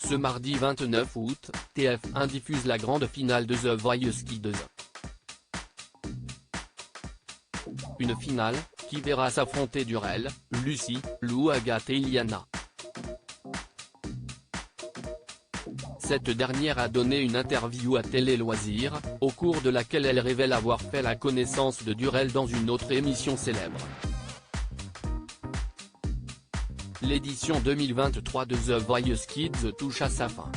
Ce mardi 29 août, TF1 diffuse la grande finale de The Voice Kids. Une finale, qui verra s'affronter Durel, Lucie, Lou, Agathe et Iliana. Cette dernière a donné une interview à Télé Loisirs, au cours de laquelle elle révèle avoir fait la connaissance de Durel dans une autre émission célèbre. L'édition 2023 de The Voice Kids touche à sa fin.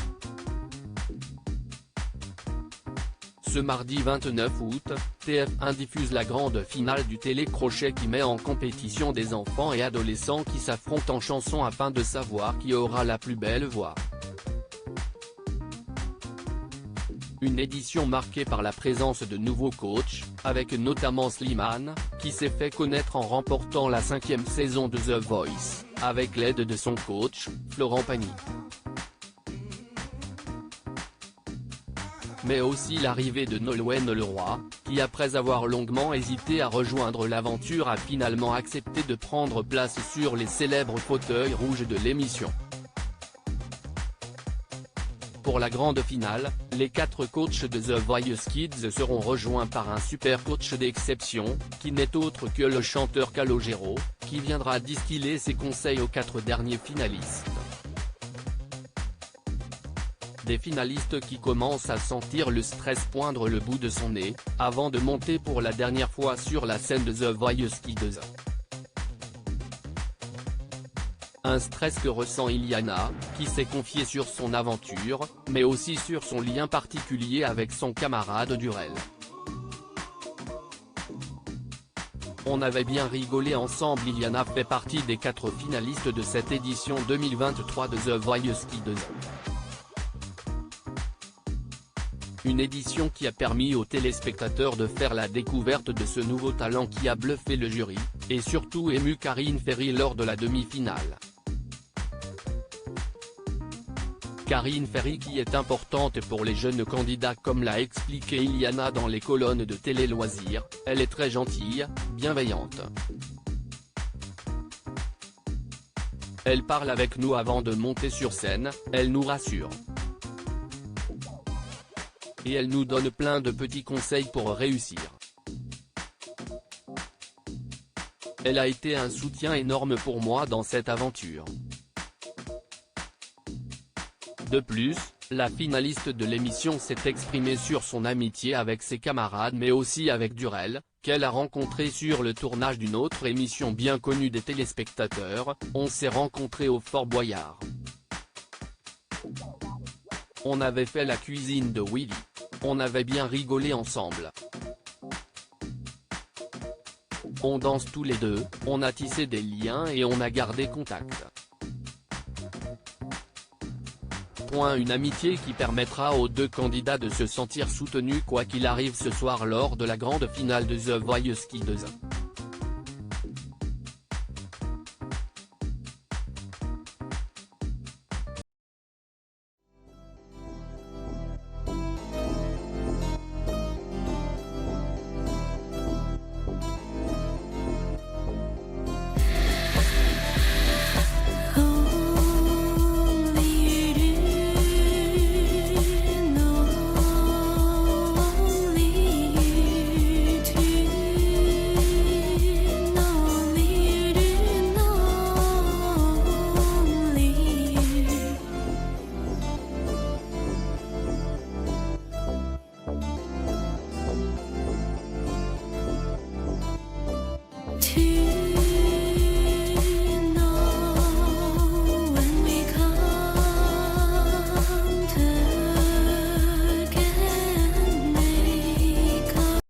Ce mardi 29 août, TF1 diffuse la grande finale du télécrochet qui met en compétition des enfants et adolescents qui s'affrontent en chanson afin de savoir qui aura la plus belle voix. Une édition marquée par la présence de nouveaux coachs, avec notamment Slimane, qui s'est fait connaître en remportant la 5e saison de The Voice, avec l'aide de son coach, Florent Pagny. Mais aussi l'arrivée de Nolwenn Leroy, qui après avoir longuement hésité à rejoindre l'aventure a finalement accepté de prendre place sur les célèbres fauteuils rouges de l'émission. Pour la grande finale, les 4 coachs de The Voice Kids seront rejoints par un super coach d'exception, qui n'est autre que le chanteur Calogero, qui viendra distiller ses conseils aux 4 derniers finalistes. Des finalistes qui commencent à sentir le stress poindre le bout de son nez, avant de monter pour la dernière fois sur la scène de The Voice Kids. Un stress que ressent Iliana, qui s'est confiée sur son aventure, mais aussi sur son lien particulier avec son camarade Durel. On avait bien rigolé ensemble. Iliana fait partie des 4 finalistes de cette édition 2023 de The Voice Kids. Une édition qui a permis aux téléspectateurs de faire la découverte de ce nouveau talent qui a bluffé le jury, et surtout ému Karine Ferry lors de la demi-finale. Karine Ferry qui est importante pour les jeunes candidats comme l'a expliqué Iliana dans les colonnes de Télé Loisirs, elle est très gentille, bienveillante. Elle parle avec nous avant de monter sur scène, elle nous rassure. Et elle nous donne plein de petits conseils pour réussir. Elle a été un soutien énorme pour moi dans cette aventure. De plus, la finaliste de l'émission s'est exprimée sur son amitié avec ses camarades mais aussi avec Durel, qu'elle a rencontré sur le tournage d'une autre émission bien connue des téléspectateurs, On s'est rencontrés au Fort Boyard. On avait fait la cuisine de Willy. On avait bien rigolé ensemble. On danse tous les deux, on a tissé des liens et on a gardé contact. Une amitié qui permettra aux 2 candidats de se sentir soutenus quoi qu'il arrive ce soir lors de la grande finale de The Voice Kids.